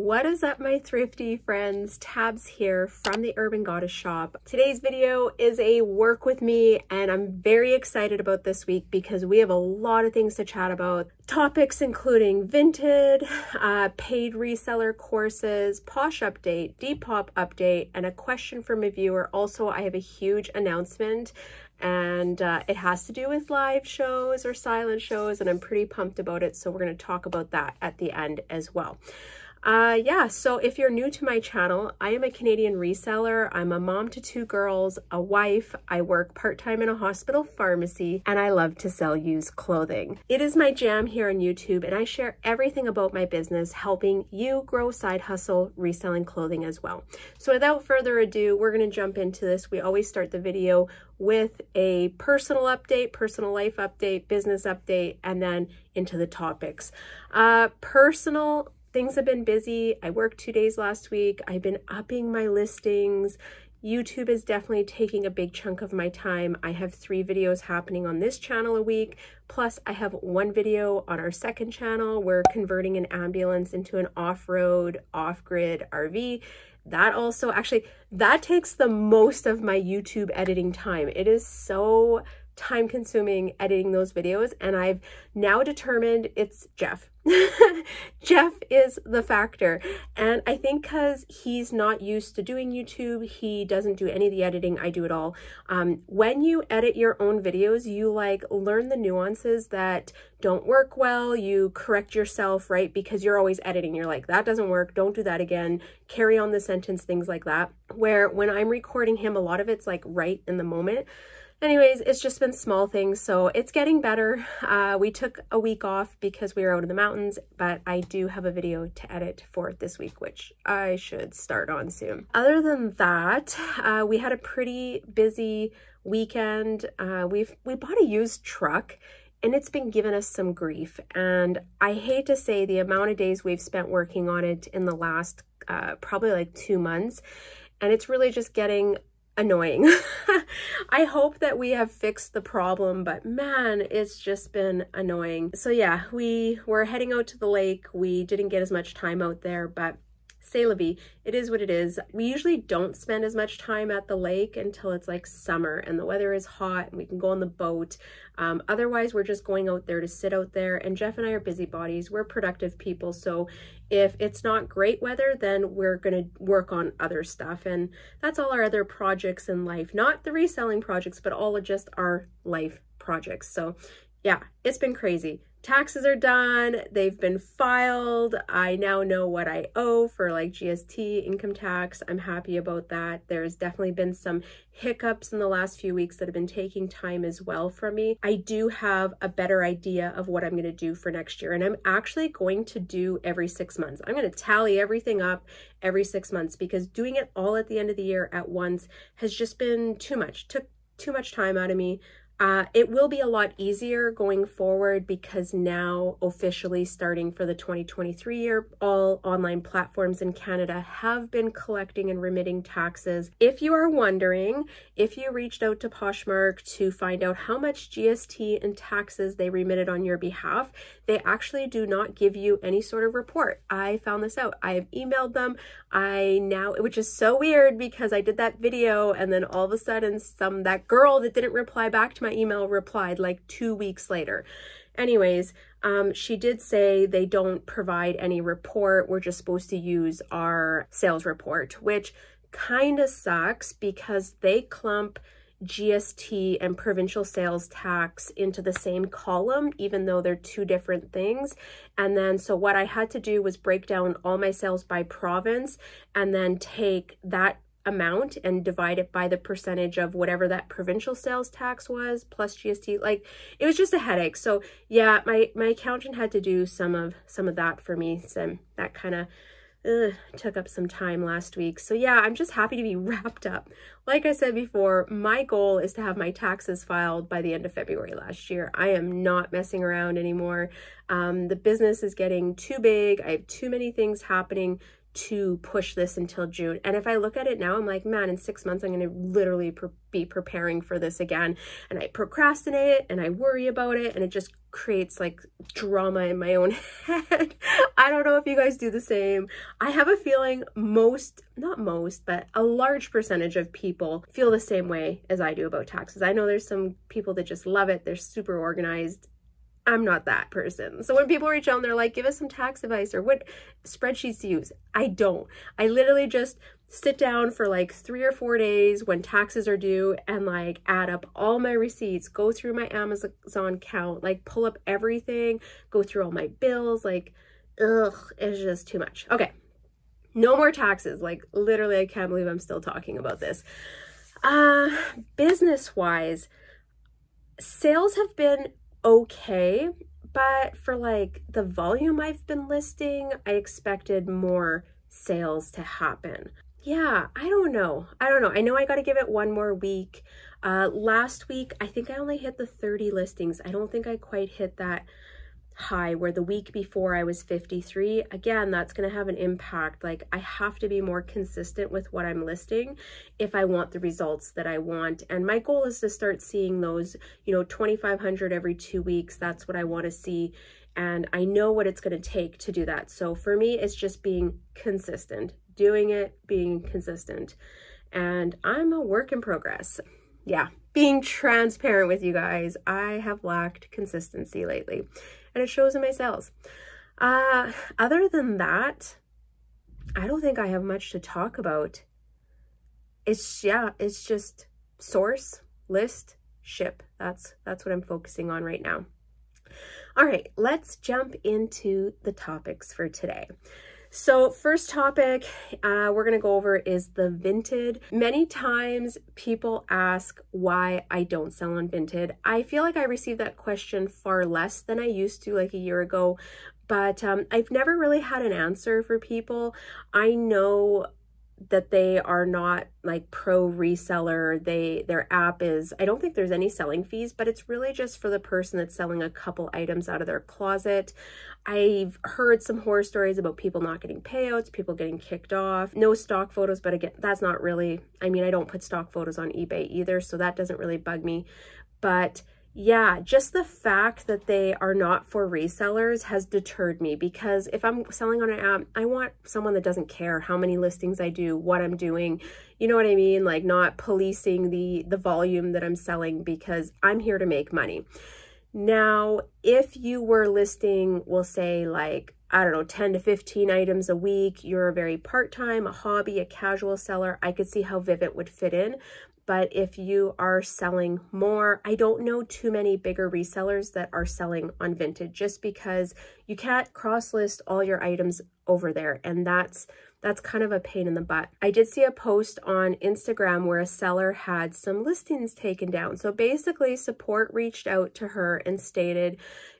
What is up, my thrifty friends? Tabs here from the Urban Goddess shop. Today's video is a work with me, and I'm very excited about this week because we have a lot of things to chat about. Topics including Vinted, paid reseller courses, Posh update, Depop update, and a question from a viewer. Also, I have a huge announcement, and it has to do with live shows or silent shows, and I'm pretty pumped about it. So we're going to talk about that at the end as well. Yeah, so if you're new to my channel, I am a Canadian reseller. I'm a mom to 2 girls, a wife. I work part-time in a hospital pharmacy, and I love to sell used clothing. It is my jam here on YouTube, and I share everything about my business, helping you grow side hustle reselling clothing as well. So without further ado, we're going to jump into this. We always start the video with a personal update, personal life update, business update, and then into the topics. Personal, things have been busy. I worked 2 days last week. I've been upping my listings. YouTube is definitely taking a big chunk of my time. I have 3 videos happening on this channel a week. Plus I have 1 video on our second channel. We're converting an ambulance into an off-road, off-grid RV. That also, actually, that takes the most of my YouTube editing time. It is so time consuming editing those videos, and I've now determined it's Jeff. Jeff is the factor, and I think because he's not used to doing YouTube, he doesn't do any of the editing. I do it all. When you edit your own videos, you like learn the nuances that don't work well. You correct yourself, right? Because you're always editing. You're like, that doesn't work, don't do that again, carry on the sentence, things like that. Where when I'm recording him, a lot of it's like right in the moment. Anyways, it's just been small things, so it's getting better. We took a week off because we were out in the mountains, but I do have a video to edit for this week, which I should start on soon. Other than that, we had a pretty busy weekend. We bought a used truck, and it's been giving us some grief. And I hate to say the amount of days we've spent working on it in the last probably like 2 months, and it's really just getting annoying. I hope that we have fixed the problem, but man, it's just been annoying. So yeah, we were heading out to the lake. We didn't get as much time out there, but c'est la vie. It is what it is. We usually don't spend as much time at the lake until it's like summer and the weather is hot and we can go on the boat. Otherwise, we're just going out there to sit out there, and Jeff and I are busybodies. We're productive people, so if it's not great weather, then we're gonna work on other stuff, and that's all our other projects in life. Not the reselling projects, but all of just our life projects. So yeah, it's been crazy. Taxes are done, they've been filed. I now know what I owe for like GST, income tax. I'm happy about that. There's definitely been some hiccups in the last few weeks that have been taking time as well from me. I do have a better idea of what I'm going to do for next year, and I'm actually going to do every 6 months. I'm going to tally everything up every 6 months because doing it all at the end of the year at once has just been too much, took too much time out of me. It will be a lot easier going forward because now officially starting for the 2023 year, all online platforms in Canada have been collecting and remitting taxes. If you are wondering, if you reached out to Poshmark to find out how much GST and taxes they remitted on your behalf, they actually do not give you any sort of report. I found this out. I have emailed them. Which is so weird because I did that video and then all of a sudden that girl that didn't reply back to my email replied like 2 weeks later. Anyways, she did say they don't provide any report. We're just supposed to use our sales report, which kind of sucks because they clump GST and provincial sales tax into the same column, even though they're 2 different things. And then, so what I had to do was break down all my sales by province and then take that amount and divide it by the percentage of whatever that provincial sales tax was plus GST. Like, it was just a headache. So yeah, my accountant had to do some of that for me. So that kind of took up some time last week. So yeah, I'm just happy to be wrapped up. Like I said before, my goal is to have my taxes filed by the end of February last year. I am not messing around anymore. The business is getting too big. I have too many things happening to push this until June. And if I look at it now, I'm like, man, in 6 months, I'm going to literally be preparing for this again. And I procrastinate and I worry about it, and it just creates like drama in my own head. I don't know if you guys do the same. I have a feeling not most, but a large percentage of people feel the same way as I do about taxes. I know there's some people that just love it. They're super organized. I'm not that person. So when people reach out and they're like, give us some tax advice or what spreadsheets to use, I don't. I literally just sit down for like 3 or 4 days when taxes are due and like add up all my receipts, go through my Amazon account, like pull up everything, go through all my bills, like, ugh, it's just too much. Okay, no more taxes. Like literally, I can't believe I'm still talking about this. Business-wise, sales have been okay, but for like the volume I've been listing, I expected more sales to happen. Yeah, I don't know. I know I got to give it one more week. Last week, I think I only hit the 30 listings. I don't think I quite hit that high where the week before I was 53. Again, that's going to have an impact. Like I have to be more consistent with what I'm listing if I want the results that I want. And my goal is to start seeing those, 2,500 every 2 weeks. That's what I want to see. And I know what it's going to take to do that. So for me, it's just being consistent, doing it, being consistent. And I'm a work in progress. Yeah, being transparent with you guys, I have lacked consistency lately. And it shows in my sales. Other than that, I don't think I have much to talk about. It's just source, list, ship. That's what I'm focusing on right now. All right, let's jump into the topics for today. So first topic we're going to go over is the Vinted. Many times people ask why I don't sell on Vinted. I feel like I receive that question far less than I used to like a year ago, but I've never really had an answer for people. I know that they are not like pro reseller. Their app is, I don't think there's any selling fees, but it's really just for the person that's selling a couple items out of their closet. I've heard some horror stories about people not getting payouts, people getting kicked off, no stock photos, but again, that's not really, I mean, I don't put stock photos on eBay either, so that doesn't really bug me. But yeah, just the fact that they are not for resellers has deterred me, because if I'm selling on an app, I want someone that doesn't care how many listings I do, what I'm doing, you know what I mean? Like not policing the volume that I'm selling, because I'm here to make money. Now, if you were listing, we'll say like, I don't know, 10 to 15 items a week, you're a very part-time, a hobby, a casual seller, I could see how Vivid would fit in. But if you are selling more, I don't know too many bigger resellers that are selling on Vinted, just because you can't cross list all your items over there. And that's kind of a pain in the butt. I did see a post on Instagram where a seller had some listings taken down. So basically support reached out to her and stated,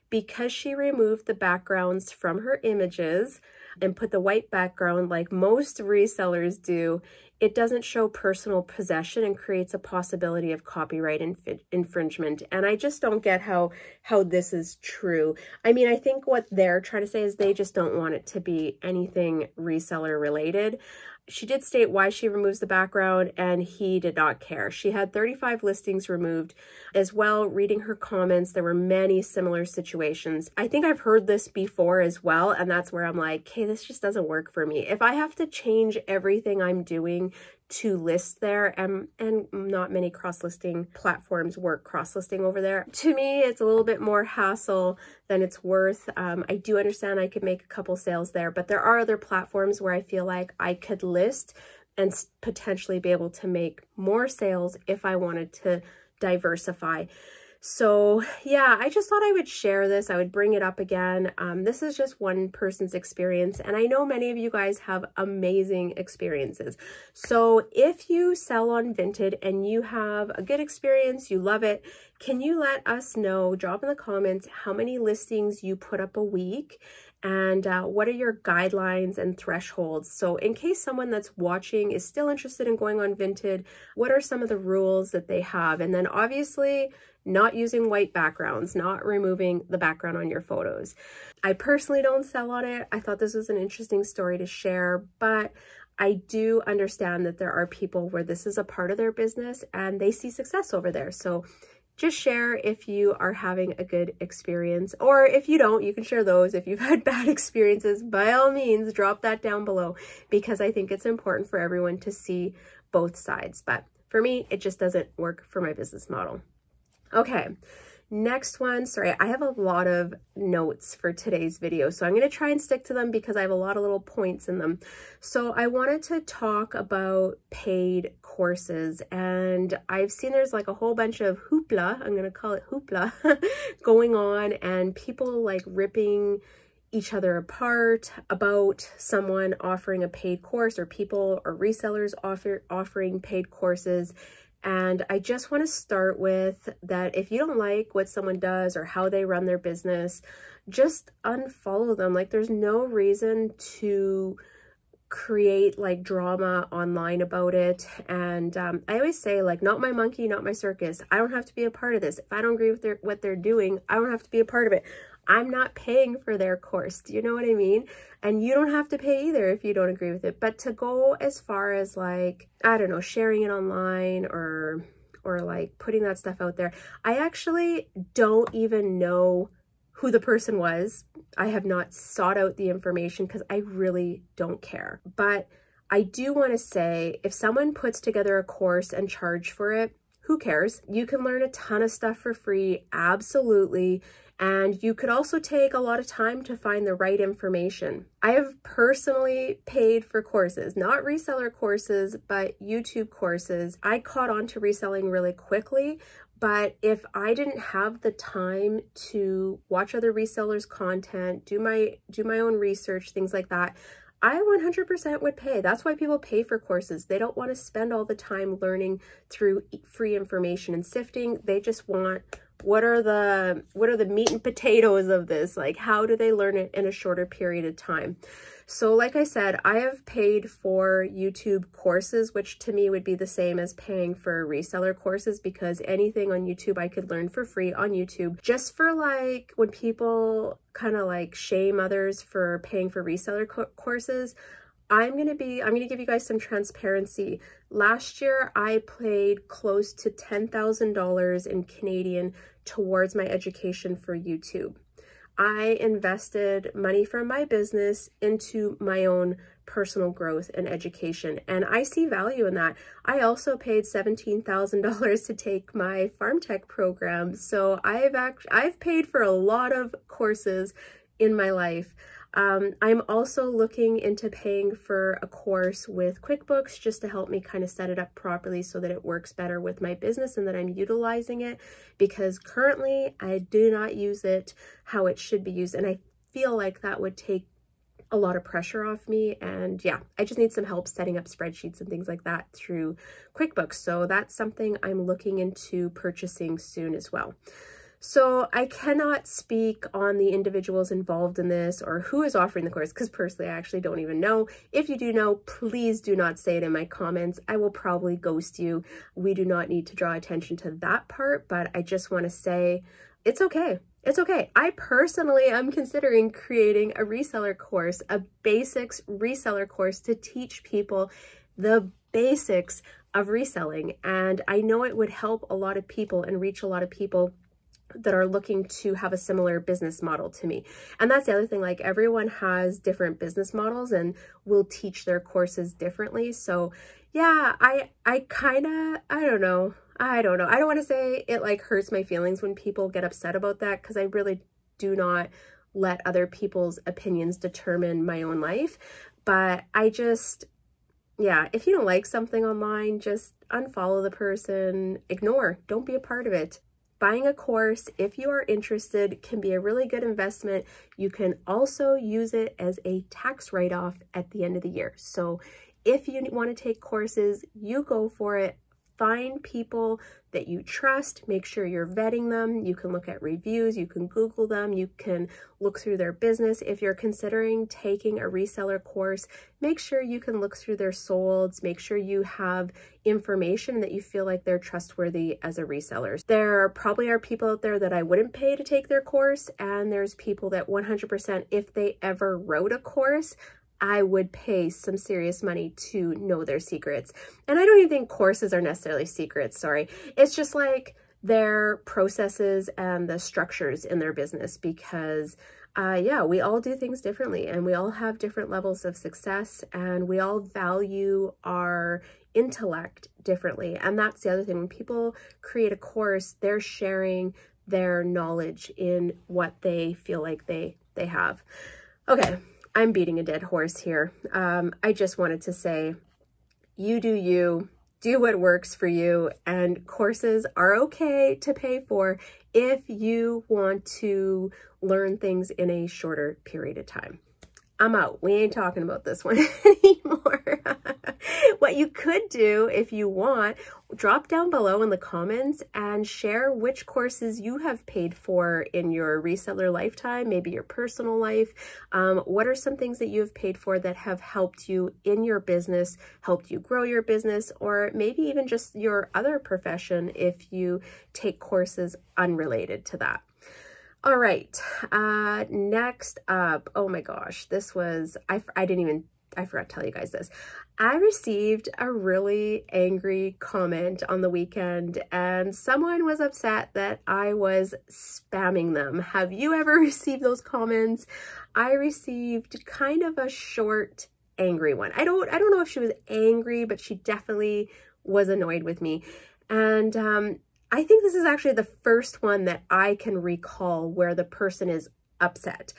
because she removed the backgrounds from her images and put the white background like most resellers do, it doesn't show personal possession and creates a possibility of copyright infringement. And I just don't get how this is true. I mean, I think what they're trying to say is they just don't want it to be anything reseller related. She did state why she removes the background, and he did not care. She had 35 listings removed as well. Reading her comments, there were many similar situations. I think I've heard this before as well, and that's where I'm like, hey, this just doesn't work for me. If I have to change everything I'm doing to list there, and not many cross-listing platforms work cross-listing over there, to me it's a little bit more hassle than it's worth. I do understand I could make a couple sales there, but there are other platforms where I feel like I could list and potentially be able to make more sales if I wanted to diversify. So yeah, I just thought I would share this. I would bring it up again. This is just one person's experience, and I know many of you guys have amazing experiences. So if you sell on Vinted and you have a good experience, you love it, can you let us know, drop in the comments how many listings you put up a week, and what are your guidelines and thresholds? So in case someone that's watching is still interested in going on Vinted, what are some of the rules that they have? And then obviously, not using white backgrounds, not removing the background on your photos. I personally don't sell on it. I thought this was an interesting story to share, but I do understand that there are people where this is a part of their business and they see success over there. So just share if you are having a good experience, or if you don't, you can share those. If you've had bad experiences, by all means, drop that down below, because I think it's important for everyone to see both sides. But for me, it just doesn't work for my business model. Okay. Next one, sorry, I have a lot of notes for today's video, so I'm going to try and stick to them because I have a lot of little points in them. So I wanted to talk about paid courses, and I've seen there's like a whole bunch of hoopla, I'm going to call it hoopla, going on, and people like ripping each other apart about someone offering a paid course, or people or resellers offering paid courses. And I just want to start with that if you don't like what someone does or how they run their business, just unfollow them. Like, there's no reason to create like drama online about it. And I always say, like, not my monkey, not my circus. I don't have to be a part of this. If I don't agree with what they're doing, I don't have to be a part of it. I'm not paying for their course. Do you know what I mean? And you don't have to pay either if you don't agree with it. But to go as far as like, I don't know, sharing it online or like putting that stuff out there, I actually don't even know who the person was. I have not sought out the information because I really don't care. But I do want to say, if someone puts together a course and charge for it, who cares? You can learn a ton of stuff for free, absolutely. And you could also take a lot of time to find the right information. I have personally paid for courses, not reseller courses, but YouTube courses. I caught on to reselling really quickly, but if I didn't have the time to watch other resellers' content, do my own research, things like that, I 100% would pay. That's why people pay for courses. They don't want to spend all the time learning through free information and sifting. They just want, what are the meat and potatoes of this? Like, how do they learn it in a shorter period of time? So like I said, I have paid for YouTube courses, which to me would be the same as paying for reseller courses, because anything on YouTube I could learn for free on YouTube. Just for like when people kind of like shame others for paying for reseller courses, I'm going to give you guys some transparency. Last year, I paid close to $10,000 in Canadian towards my education for YouTube. I invested money from my business into my own personal growth and education, and I see value in that. I also paid $17,000 to take my farm tech program. So I've paid for a lot of courses in my life. I'm also looking into paying for a course with QuickBooks just to help me kind of set it up properly so that it works better with my business and that I'm utilizing it, because currently I do not use it how it should be used. And I feel like that would take a lot of pressure off me. And yeah, I just need some help setting up spreadsheets and things like that through QuickBooks. So that's something I'm looking into purchasing soon as well. So I cannot speak on the individuals involved in this or who is offering the course, because personally, I actually don't even know. If you do know, please do not say it in my comments. I will probably ghost you. We do not need to draw attention to that part, but I just want to say it's okay. It's okay. I personally am considering creating a reseller course, a basics reseller course to teach people the basics of reselling. And I know it would help a lot of people and reach a lot of people that are looking to have a similar business model to me. And that's the other thing, like, everyone has different business models and will teach their courses differently. So yeah, I don't know. I don't want to say it like hurts my feelings when people get upset about that, because I really do not let other people's opinions determine my own life. But I just, yeah, if you don't like something online, just unfollow the person, ignore, don't be a part of it. Buying a course, if you are interested, can be a really good investment. You can also use it as a tax write-off at the end of the year. So if you want to take courses, you go for it. Find people that you trust, make sure you're vetting them. You can look at reviews, you can Google them, you can look through their business. If you're considering taking a reseller course, make sure you can look through their solds, make sure you have information that you feel like they're trustworthy as a reseller. There probably are people out there that I wouldn't pay to take their course, and there's people that 100%, if they ever wrote a course, I would pay some serious money to know their secrets. And I don't even think courses are necessarily secrets, sorry. It's just like their processes and the structures in their business, because yeah, we all do things differently and we all have different levels of success and we all value our intellect differently. And that's the other thing. When people create a course, they're sharing their knowledge in what they feel like they have. Okay. I'm beating a dead horse here. I just wanted to say, you do what works for you, and courses are okay to pay for if you want to learn things in a shorter period of time. I'm out. We ain't talking about this one anymore. What you could do if you want, drop down below in the comments and share which courses you have paid for in your reseller lifetime, maybe your personal life. What are some things that you have paid for that have helped you in your business, helped you grow your business, or maybe even just your other profession if you take courses unrelated to that. All right, next up, oh my gosh, this was, I forgot to tell you guys this. I received a really angry comment on the weekend and someone was upset that I was spamming them. Have you ever received those comments? I received kind of a short, angry one. I don't know if she was angry, but she definitely was annoyed with me. And I think this is actually the first one that I can recall where the person is upset.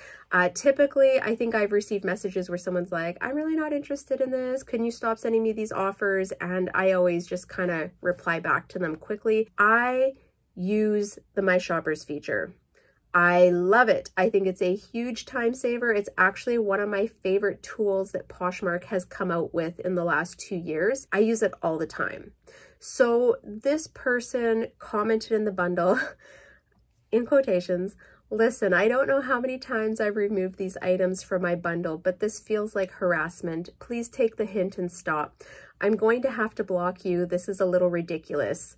Typically, I think I've received messages where someone's like, I'm really not interested in this. Can you stop sending me these offers? And I always just kind of reply back to them quickly. I use the My Shoppers feature. I love it. I think it's a huge time saver. It's actually one of my favorite tools that Poshmark has come out with in the last 2 years. I use it all the time. So this person commented in the bundle, in quotations, listen, I don't know how many times I've removed these items from my bundle, but this feels like harassment. Please take the hint and stop. I'm going to have to block you. This is a little ridiculous.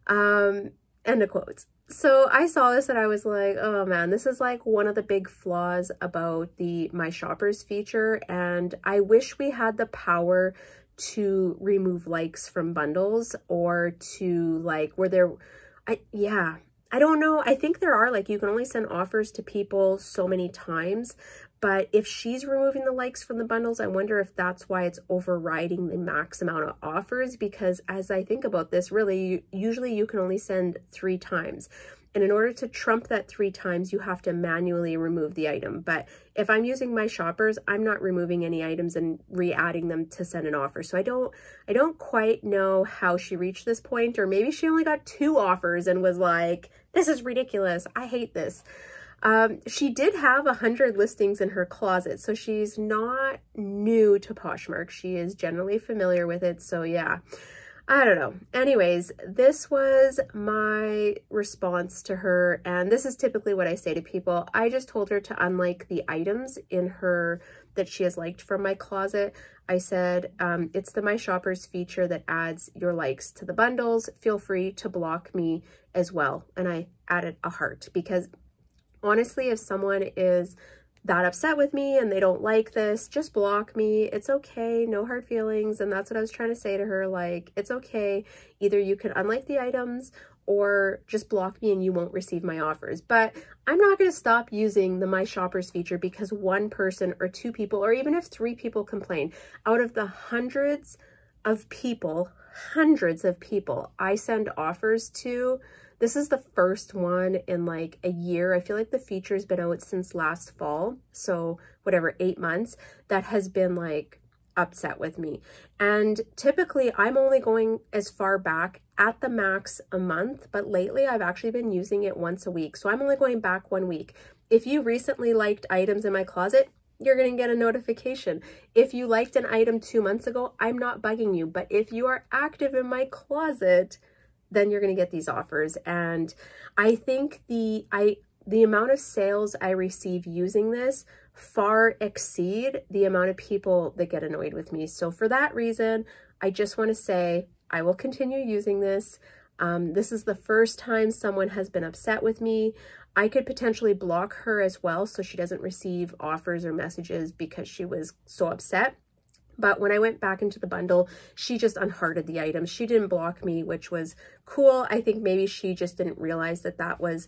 End of quotes. So I saw this and I was like, oh man, this is like one of the big flaws about the My Shoppers feature. And I wish we had the power to remove likes from bundles, or to like where there, yeah, I don't know. I think there are, like, you can only send offers to people so many times, but if she's removing the likes from the bundles, I wonder if that's why it's overriding the max amount of offers, because as I think about this, really, usually you can only send 3 times. And in order to trump that 3 times, you have to manually remove the item. But if I'm using My Shoppers, I'm not removing any items and re-adding them to send an offer. So I don't quite know how she reached this point, or maybe she only got 2 offers and was like, this is ridiculous. I hate this. She did have 100 listings in her closet, so she's not new to Poshmark. She is generally familiar with it. So yeah. I don't know. Anyways, this was my response to her, and this is typically what I say to people. I just told her to unlike the items in her that she has liked from my closet. I said, it's the My Shoppers feature that adds your likes to the bundles. Feel free to block me as well. And I added a heart, because honestly, if someone is that upset with me and they don't like this, just block me. It's okay. No hard feelings. And that's what I was trying to say to her. Like, it's okay. Either you can unlike the items or just block me and you won't receive my offers. But I'm not going to stop using the My Shoppers feature because 1 person or 2 people, or even if 3 people complain, out of the hundreds of people I send offers to, this is the first one in like a year. I feel like the feature's been out since last fall. So whatever, 8 months, that has been like upset with me. And typically I'm only going as far back at the max a month, but lately I've actually been using it once a week. So I'm only going back 1 week. If you recently liked items in my closet, you're going to get a notification. If you liked an item 2 months ago, I'm not bugging you, but if you are active in my closet, then you're going to get these offers. And I think the amount of sales I receive using this far exceed the amount of people that get annoyed with me. So for that reason, I just want to say I will continue using this. This is the first time someone has been upset with me. I could potentially block her as well so she doesn't receive offers or messages because she was so upset. But when I went back into the bundle, she just unhearted the items. She didn't block me, which was cool. I think maybe she just didn't realize that that was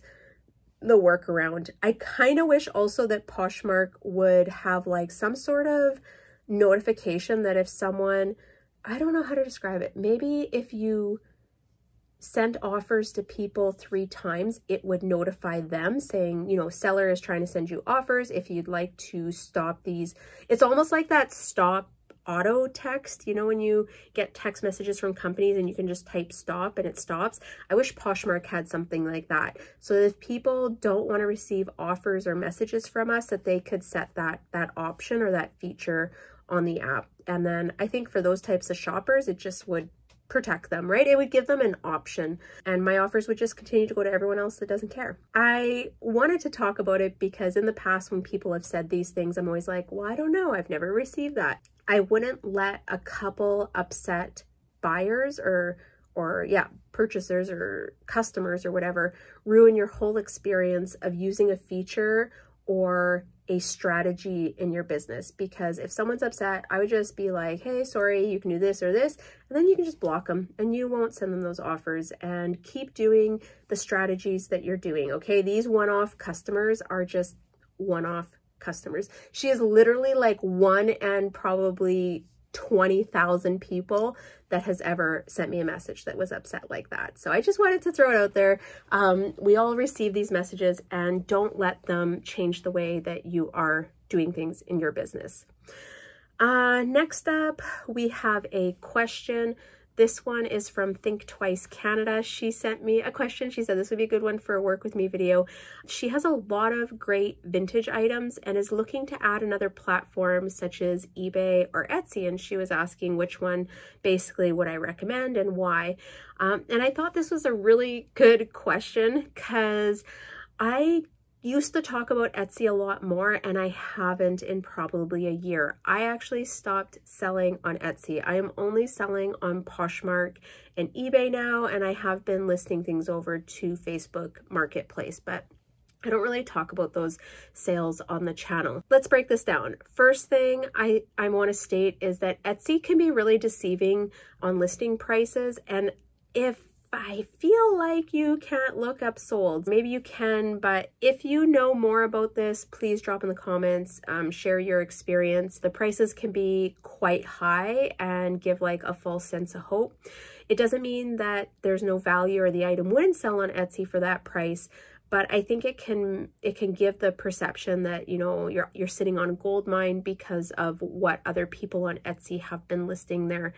the workaround. I kind of wish also that Poshmark would have like some sort of notification that if someone, I don't know how to describe it, maybe if you sent offers to people 3 times, it would notify them saying, you know, seller is trying to send you offers. If you'd like to stop these, it's almost like that stop auto text, you know, when you get text messages from companies and you can just type stop and it stops. I wish Poshmark had something like that. So if people don't want to receive offers or messages from us, that they could set that option or that feature on the app. And then I think for those types of shoppers, it just would protect them, right? It would give them an option, and my offers would just continue to go to everyone else that doesn't care. I wanted to talk about it because in the past when people have said these things, I'm always like, well, I don't know, I've never received that. I wouldn't let a couple upset buyers or yeah, purchasers or customers or whatever ruin your whole experience of using a feature or a strategy in your business. Because if someone's upset, I would just be like, hey, sorry, you can do this or this, and then you can just block them and you won't send them those offers, and keep doing the strategies that you're doing. Okay, these one-off customers are just one-off customers. She is literally like one and probably 20,000 people that has ever sent me a message that was upset like that. So I just wanted to throw it out there. We all receive these messages, and don't let them change the way that you are doing things in your business. Next up, we have a question. This one is from Think Twice Canada. She sent me a question. She said this would be a good one for a work with me video. She has a lot of great vintage items and is looking to add another platform such as eBay or Etsy. And she was asking which one basically would I recommend and why. And I thought this was a really good question because I used to talk about Etsy a lot more, and I haven't in probably a year. I actually stopped selling on Etsy. I am only selling on Poshmark and eBay now, and I have been listing things over to Facebook Marketplace, but I don't really talk about those sales on the channel. Let's break this down. First thing I want to state is that Etsy can be really deceiving on listing prices, and if I feel like you can't look up sold. Maybe you can, but if you know more about this, please drop in the comments, share your experience. The prices can be quite high and give like a false sense of hope. It doesn't mean that there's no value or the item wouldn't sell on Etsy for that price, but I think it can give the perception that, you know, you're sitting on a gold mine because of what other people on Etsy have been listing their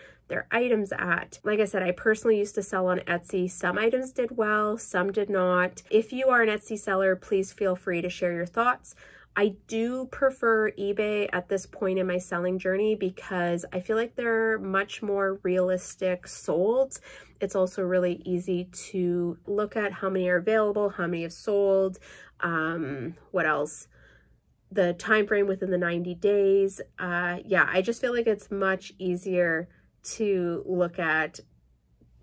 items at. Like I said, I personally used to sell on Etsy. Some items did well, some did not. If you are an Etsy seller, please feel free to share your thoughts. I do prefer eBay at this point in my selling journey because I feel like they're much more realistic solds. It's also really easy to look at how many are available, how many have sold, what else? The time frame within the 90 days. Yeah, I just feel like it's much easier to look at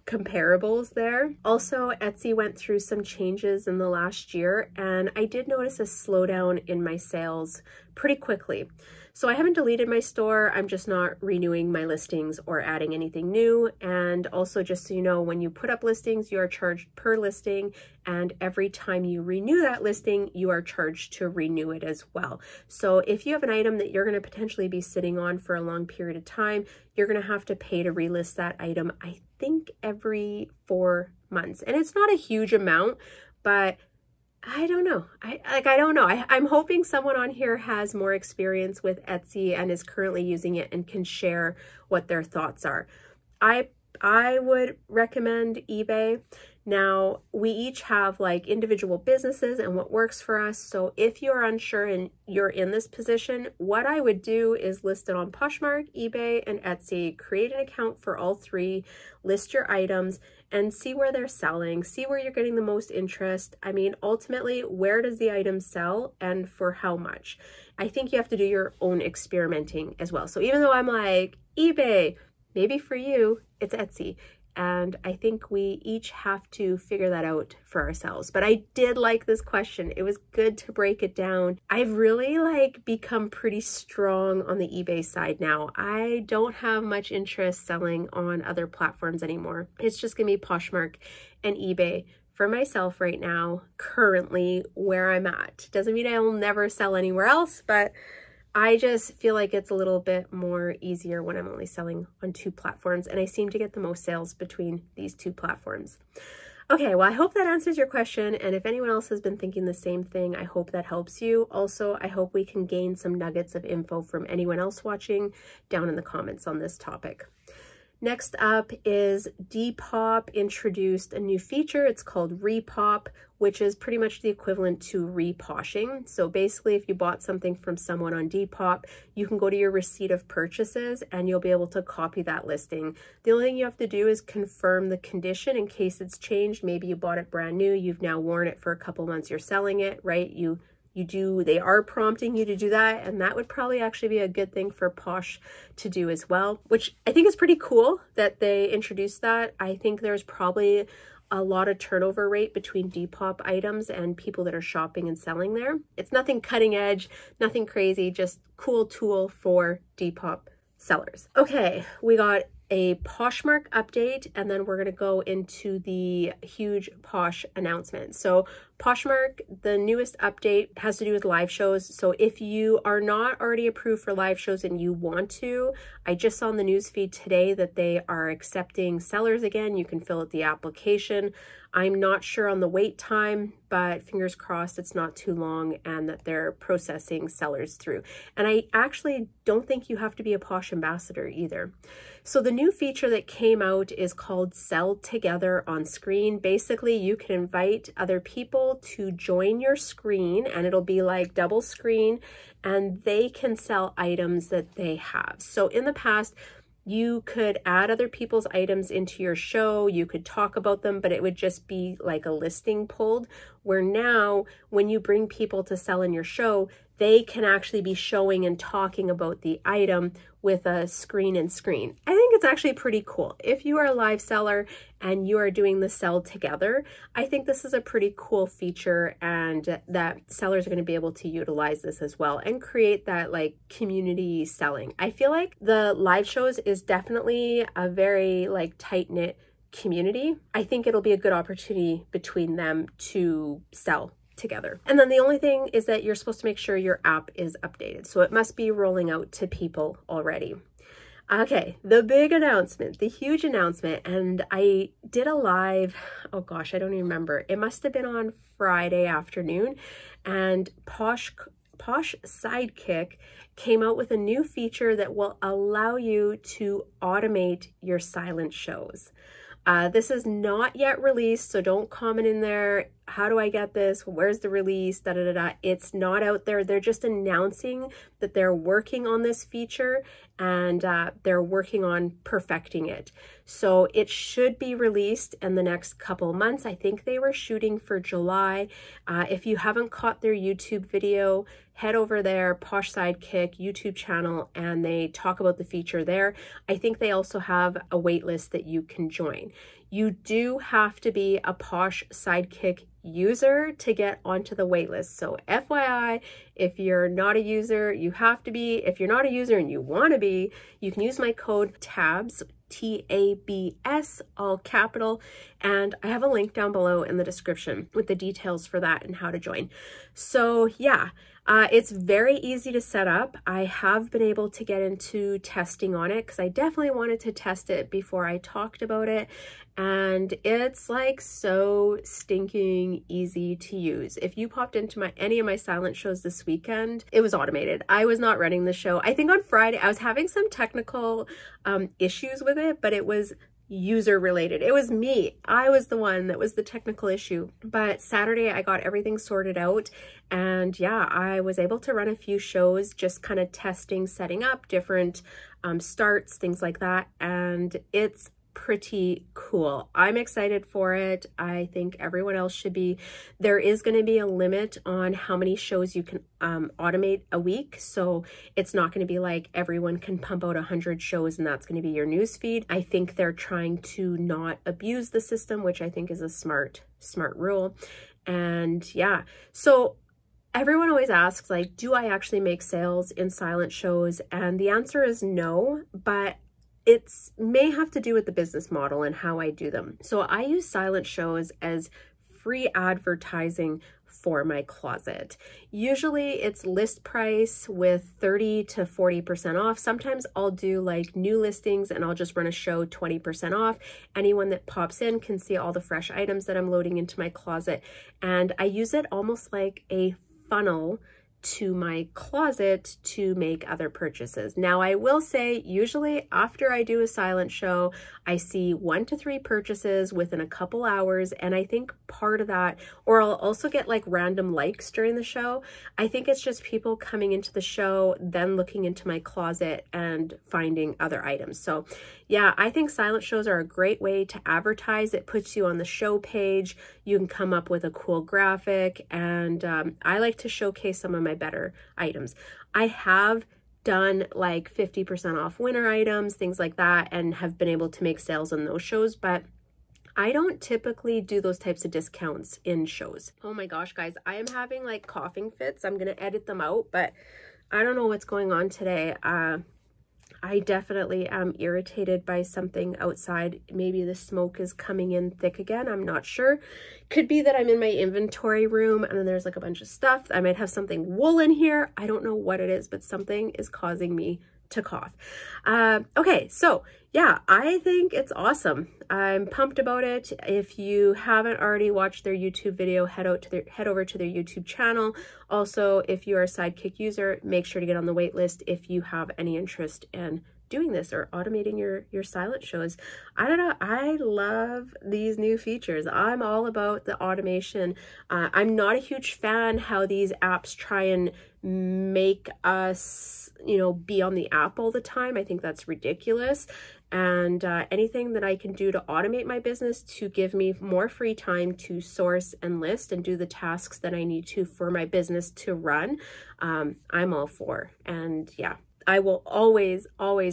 comparables there. Also, Etsy went through some changes in the last year, and I did notice a slowdown in my sales pretty quickly. So I haven't deleted my store, I'm just not renewing my listings or adding anything new. And also, just so you know, when you put up listings, you are charged per listing, and every time you renew that listing, you are charged to renew it as well. So if you have an item that you're going to potentially be sitting on for a long period of time, you're going to have to pay to relist that item, I think every 4 months. And it's not a huge amount, but I don't know. I don't know. I'm hoping someone on here has more experience with Etsy and is currently using it and can share what their thoughts are. I I would recommend eBay. Now, we each have like individual businesses and what works for us. So if you're unsure and you're in this position, what I would do is list it on Poshmark, eBay, and Etsy. Create an account for all three, list your items, and see where they're selling, see where you're getting the most interest. I mean, ultimately, where does the item sell and for how much? I think you have to do your own experimenting as well. So even though I'm like, eBay, maybe for you, it's Etsy. And I think we each have to figure that out for ourselves. But I did like this question. It was good to break it down. I've really like become pretty strong on the eBay side now. I don't have much interest selling on other platforms anymore. It's just gonna be Poshmark and eBay for myself right now, currently where I'm at. Doesn't mean I'll never sell anywhere else, but I just feel like it's a little bit more easier when I'm only selling on two platforms, and I seem to get the most sales between these two platforms. Okay, well, I hope that answers your question, and if anyone else has been thinking the same thing, I hope that helps you. Also, I hope we can gain some nuggets of info from anyone else watching down in the comments on this topic. Next up is Depop introduced a new feature. It's called Repop, which is pretty much the equivalent to reposhing. So basically, if you bought something from someone on Depop, you can go to your receipt of purchases and you'll be able to copy that listing. The only thing you have to do is confirm the condition in case it's changed. Maybe you bought it brand new, you've now worn it for a couple months, you're selling it, right? They are prompting you to do that, and that would probably actually be a good thing for Posh to do as well, which I think is pretty cool that they introduced that. I think there's probably a lot of turnover rate between Depop items and people that are shopping and selling there. It's nothing cutting edge, nothing crazy, just cool tool for Depop sellers. Okay, we got a Poshmark update, and then we're going to go into the huge Posh announcement. So Poshmark, the newest update has to do with live shows. So if you are not already approved for live shows and you want to, I just saw in the newsfeed today that they are accepting sellers again. You can fill out the application. I'm not sure on the wait time, but fingers crossed it's not too long and that they're processing sellers through. And I actually don't think you have to be a Posh ambassador either. So the new feature that came out is called Sell Together on Screen. Basically, you can invite other people to join your screen, and it'll be like double screen, and they can sell items that they have. So in the past, you could add other people's items into your show, you could talk about them, but it would just be like a listing pulled, where now when you bring people to sell in your show, they can actually be showing and talking about the item with a screen and screen. I think it's actually pretty cool. If you are a live seller and you are doing the sell together, I think this is a pretty cool feature, and that sellers are going to be able to utilize this as well and create that like community selling. I feel like the live shows is definitely a very like tight-knit community. I think it'll be a good opportunity between them to sell together. And then the only thing is that you're supposed to make sure your app is updated. So it must be rolling out to people already. Okay, the big announcement, the huge announcement, and I did a live, oh gosh, I don't even remember. It must have been on Friday afternoon, and POSH Sidekick came out with a new feature that will allow you to automate your silent shows. This is not yet released, so don't comment in there, how do I get this? Where's the release? Da, da, da, da. It's not out there. They're just announcing that they're working on this feature, and they're working on perfecting it. So it should be released in the next couple months. I think they were shooting for July. If you haven't caught their YouTube video, head over there, POSH Sidekick YouTube channel, and they talk about the feature there. I think they also have a wait list that you can join. You do have to be a POSH Sidekick user to get onto the waitlist. So FYI, if you're not a user, you have to be. If you're not a user and you want to be, you can use my code TABS, TABS, all capital, and I have a link down below in the description with the details for that and how to join. So yeah, it's very easy to set up. I have been able to get into testing on it because I definitely wanted to test it before I talked about it. And it's like so stinking easy to use. If you popped into any of my silent shows this weekend, it was automated. I was not running the show. I think on Friday I was having some technical issues with it, but it was user related. It was me. I was the one that was the technical issue. But Saturday I got everything sorted out, and yeah, I was able to run a few shows, just kind of testing, setting up different starts, things like that, and it's pretty cool. I'm excited for it. I think everyone else should be. There is going to be a limit on how many shows you can automate a week, so it's not going to be like everyone can pump out 100 shows and that's going to be your news feed. I think they're trying to not abuse the system, which I think is a smart rule. And yeah, so everyone always asks, like, do I actually make sales in silent shows? And the answer is no, but it's may have to do with the business model and how I do them. So I use silent shows as free advertising for my closet. Usually it's list price with 30 to 40% off. Sometimes I'll do like new listings and I'll just run a show 20% off. Anyone that pops in can see all the fresh items that I'm loading into my closet. And I use it almost like a funnel to my closet to make other purchases. Now, I will say, usually after I do a silent show, I see 1 to 3 purchases within a couple hours. And I think part of that, or I'll also get like random likes during the show. I think it's just people coming into the show, then looking into my closet and finding other items. So yeah, I think silent shows are a great way to advertise. It puts you on the show page. You can come up with a cool graphic, and I like to showcase some of my better items. I have done like 50% off winter items, things like that, and have been able to make sales on those shows, but I don't typically do those types of discounts in shows. Oh my gosh, guys, I am having like coughing fits. I'm gonna edit them out, but I don't know what's going on today. I definitely am irritated by something outside. Maybe the smoke is coming in thick again. I'm not sure. Could be that I'm in my inventory room and then there's like a bunch of stuff. I might have something wool in here. I don't know what it is, but something is causing me to cough. Okay, so yeah, I think it's awesome. I'm pumped about it. If you haven't already watched their YouTube video, head over to their YouTube channel. Also, if you are a Sidekick user, make sure to get on the wait list if you have any interest in doing this or automating your silent shows. I don't know, I love these new features. I'm all about the automation. I'm not a huge fan how these apps try and make us, you know, be on the app all the time. I think that's ridiculous. And anything that I can do to automate my business to give me more free time to source and list and do the tasks that I need to for my business to run, I'm all for. And yeah, I will always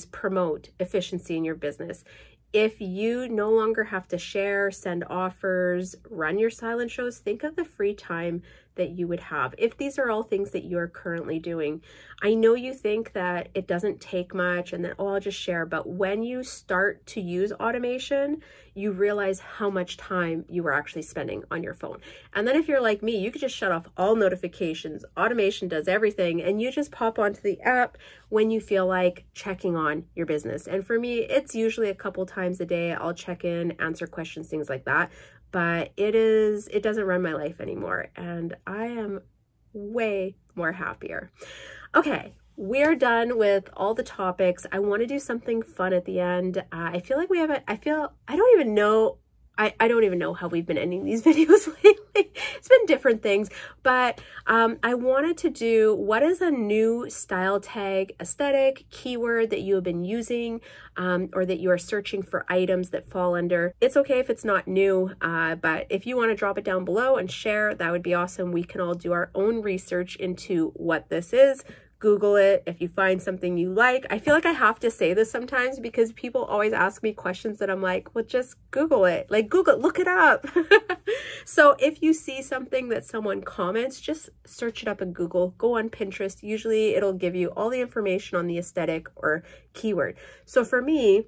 promote efficiency in your business. If you no longer have to share, send offers, run your silent shows, think of the free time that you would have if these are all things that you're currently doing. I know you think that it doesn't take much and that, oh, I'll just share, but when you start to use automation, you realize how much time you were actually spending on your phone. And then if you're like me, you could just shut off all notifications. Automation does everything, and you just pop onto the app when you feel like checking on your business. And for me, it's usually a couple times a day. I'll check in, answer questions, things like that. But it doesn't run my life anymore, and I am way more happier. Okay, we're done with all the topics. I want to do something fun at the end. I feel like I don't even know how we've been ending these videos lately. It's been different things, but I wanted to do, what is a new style tag, aesthetic, keyword that you have been using, or that you are searching for items that fall under. It's okay if it's not new, but if you want to drop it down below and share, that would be awesome. We can all do our own research into what this is. Google it if you find something you like. I feel like I have to say this sometimes because people always ask me questions that I'm like, well, just Google it. Like, Google it, look it up. So if you see something that someone comments, just search it up in Google. Go on Pinterest. Usually it'll give you all the information on the aesthetic or keyword. So for me,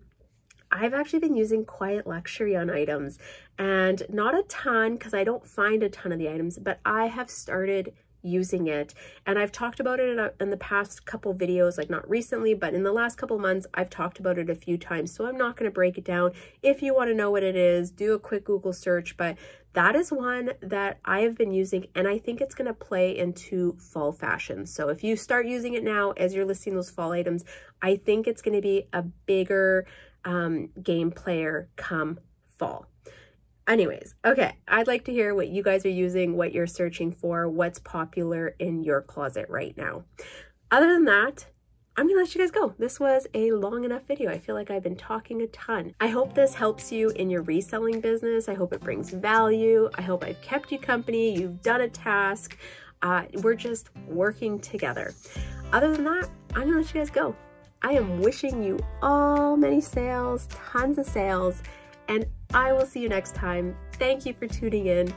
I've actually been using quiet luxury on items, and not a ton because I don't find a ton of the items, but I have started using it. And I've talked about it in the past couple videos, like not recently, but in the last couple months, I've talked about it a few times. So I'm not going to break it down. If you want to know what it is, do a quick Google search, but that is one that I have been using, and I think it's going to play into fall fashion. So if you start using it now as you're listing those fall items, I think it's going to be a bigger game player come fall. Anyways, okay, I'd like to hear what you guys are using, what you're searching for, what's popular in your closet right now. Other than that, I'm gonna let you guys go. This was a long enough video. I feel like I've been talking a ton. I hope this helps you in your reselling business. I hope it brings value. I hope I've kept you company. You've done a task. We're just working together. Other than that, I'm gonna let you guys go. I am wishing you all many sales, tons of sales, and I will see you next time. Thank you for tuning in.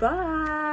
Bye.